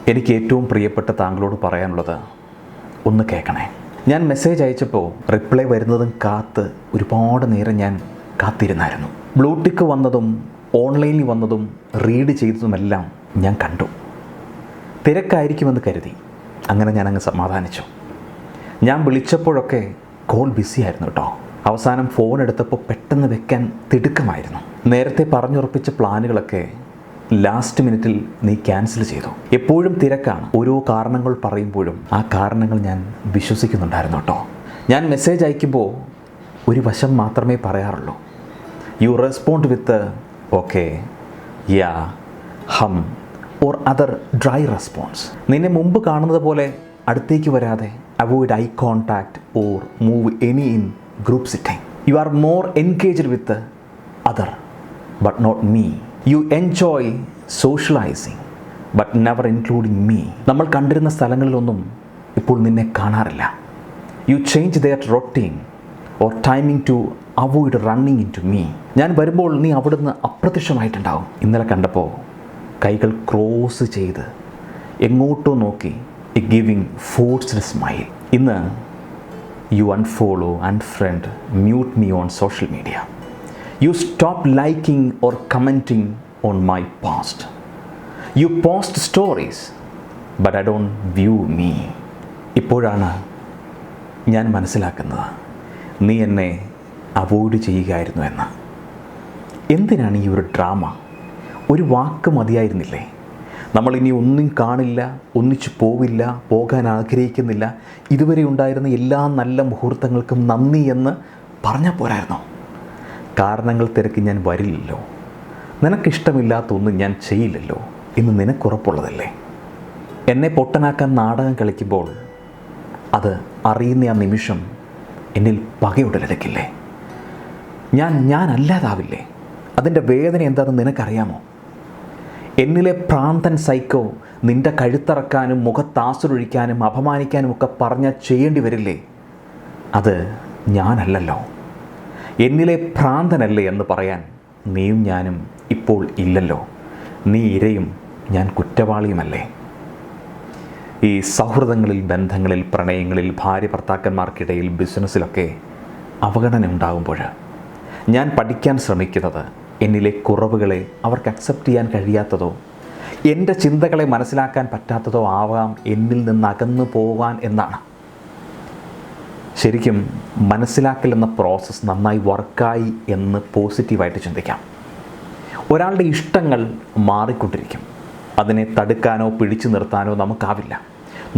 എനിക്ക് ഏറ്റവും പ്രിയപ്പെട്ട താങ്കളോട് പറയാനുള്ളത് ഒന്ന് കേൾക്കണേ. ഞാൻ മെസ്സേജ് അയച്ചപ്പോൾ റിപ്ലൈ വരുന്നതും കാത്ത് ഒരുപാട് നേരം ഞാൻ കാത്തിരുന്നായിരുന്നു. ബ്ലൂടിക്ക് വന്നതും ഓൺലൈനിൽ വന്നതും റീഡ് ചെയ്തതുമെല്ലാം ഞാൻ കണ്ടു. തിരക്കായിരിക്കുമെന്ന് കരുതി. അങ്ങനെ ഞാനങ്ങ് സമാധാനിച്ചു. ഞാൻ വിളിച്ചപ്പോഴൊക്കെ കോൾ ബിസി ആയിരുന്നു കേട്ടോ. അവസാനം ഫോൺ എടുത്തപ്പോൾ പെട്ടെന്ന് വെക്കാൻ തിടുക്കമായിരുന്നു. നേരത്തെ പറഞ്ഞുറപ്പിച്ച പ്ലാനുകളൊക്കെ ലാസ്റ്റ് മിനിറ്റിൽ നീ ക്യാൻസൽ ചെയ്തു. എപ്പോഴും തിരക്കാണ്. ഓരോ കാരണങ്ങൾ പറയുമ്പോഴും ആ കാരണങ്ങൾ ഞാൻ വിശ്വസിക്കുന്നുണ്ടായിരുന്നു കേട്ടോ. ഞാൻ മെസ്സേജ് അയക്കുമ്പോൾ ഒരു വശം മാത്രമേ പറയാറുള്ളൂ. You respond with okay, ya, hmm or other dry response. നിന്നെ മുമ്പ് കാണുന്നത് പോലെ അടുത്തേക്ക് വരാതെ avoid eye contact or move any in group sitting. You are more engaged with other but not me. You enjoy socialising but never including me. നമ്മൾ കണ്ടിരുന്ന സ്ഥലങ്ങളിലൊന്നും ഇപ്പോൾ നിന്നെ കാണാറില്ല. You change their routine or timing to avoid running in to me. ഞാൻ വരുമ്പോൾ നീ അവിടുന്ന് അപ്രത്യക്ഷമായിട്ടുണ്ടാവും. ഇന്നലെ കണ്ടപ്പോൾ കൈകൾ ക്രോസ് ചെയ്ത് എങ്ങോട്ടോ നോക്കി എ ഗിവിങ് ഫോഴ്സ്ഡ് സ്മൈൽ. ഇന്ന് you unfollow, unfriend, mute me on social media. You stop liking or commenting on my past. You post stories but I don't view me. ഇപ്പോഴാണ് ഞാൻ മനസ്സിലാക്കുന്നത് നീ എന്നെ അവോയ്ഡ് ചെയ്യുകയായിരുന്നു എന്ന്. എന്തിനാണ് ഈ ഒരു ഡ്രാമ? ഒരു വാക്ക് മതിയായിരുന്നില്ലേ? നമ്മളിനി ഒന്നും കാണില്ല, ഒന്നിച്ചു പോവില്ല, പോകാൻ ആഗ്രഹിക്കുന്നില്ല, ഇതുവരെ ഉണ്ടായിരുന്ന എല്ലാ നല്ല മുഹൂർത്തങ്ങൾക്കും നന്ദി എന്ന് പറഞ്ഞാൽ പോരായിരുന്നോ? കാരണങ്ങൾ തിരക്കി ഞാൻ വരില്ലല്ലോ, നിനക്കിഷ്ടമില്ലാത്തൊന്നും ഞാൻ ചെയ്യില്ലല്ലോ എന്ന് നിനക്കുറപ്പുള്ളതല്ലേ? എന്നെ പൊട്ടനാക്കാൻ നാടകം കളിക്കുമ്പോൾ അത് അറിയുന്ന ആ നിമിഷം എന്നിൽ പകയുടലെടുക്കില്ലേ? ഞാൻ അല്ലാതാവില്ലേ? അതിൻ്റെ വേദന എന്താണെന്ന് നിനക്കറിയാമോ? എന്നിലെ ഭ്രാന്തൻ സൈക്കോ നിൻ്റെ കഴുത്തറക്കാനും മുഖത്താസുരൊഴിക്കാനും അപമാനിക്കാനും ഒക്കെ പറഞ്ഞാൽ ചെയ്യേണ്ടി വരില്ലേ? അത് ഞാനല്ലല്ലോ. എന്നിലെ ഭ്രാന്തനല്ലേ എന്ന് പറയാൻ നീയും ഞാനും ഇപ്പോൾ ഇല്ലല്ലോ. നീ ഇരയും ഞാൻ കുറ്റവാളിയുമല്ലേ? ഈ സൗഹൃദങ്ങളിൽ, ബന്ധങ്ങളിൽ, പ്രണയങ്ങളിൽ, ഭാര്യ ഭർത്താക്കന്മാർക്കിടയിൽ, ബിസിനസ്സിലൊക്കെ അവഗണന ഉണ്ടാകുമ്പോൾ ഞാൻ പഠിക്കാൻ ശ്രമിക്കുന്നത് എന്നിലെ കുറവുകളെ അവർക്ക് അക്സെപ്റ്റ് ചെയ്യാൻ കഴിയാത്തതോ എൻ്റെ ചിന്തകളെ മനസ്സിലാക്കാൻ പറ്റാത്തതോ ആവാം എന്നിൽ നിന്ന് അകന്നു പോകാൻ എന്നാണ്. ശരിക്കും മനസ്സിലാക്കൽ എന്ന പ്രോസസ്സ് നന്നായി വർക്കായി എന്ന് പോസിറ്റീവായിട്ട് ചിന്തിക്കാം. ഒരാളുടെ ഇഷ്ടങ്ങൾ മാറിക്കൊണ്ടിരിക്കും. അതിനെ തടുക്കാനോ പിടിച്ചു നിർത്താനോ നമുക്കാവില്ല.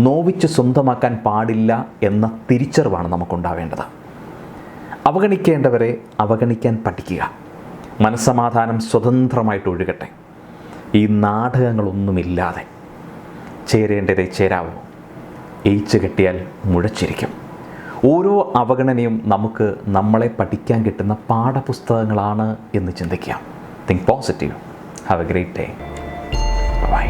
നോവിച്ച് സ്വന്തമാക്കാൻ പാടില്ല എന്ന തിരിച്ചറിവാണ് നമുക്കുണ്ടാവേണ്ടത്. അവഗണിക്കേണ്ടവരെ അവഗണിക്കാൻ പഠിക്കുക. മനസ്സമാധാനം സ്വതന്ത്രമായിട്ട് ഒഴുകട്ടെ. ഈ നാടകങ്ങളൊന്നുമില്ലാതെ ചേരേണ്ടതേ ചേരാവൂ. ഏച്ചു കെട്ടിയാൽ മുഴച്ചിരിക്കും. ഓരോ അവഗണനയും നമുക്ക് നമ്മളെ പഠിക്കാൻ കിട്ടുന്ന പാഠപുസ്തകങ്ങളാണ് എന്ന് ചിന്തിക്കുക. Think positive. Have a great day. By.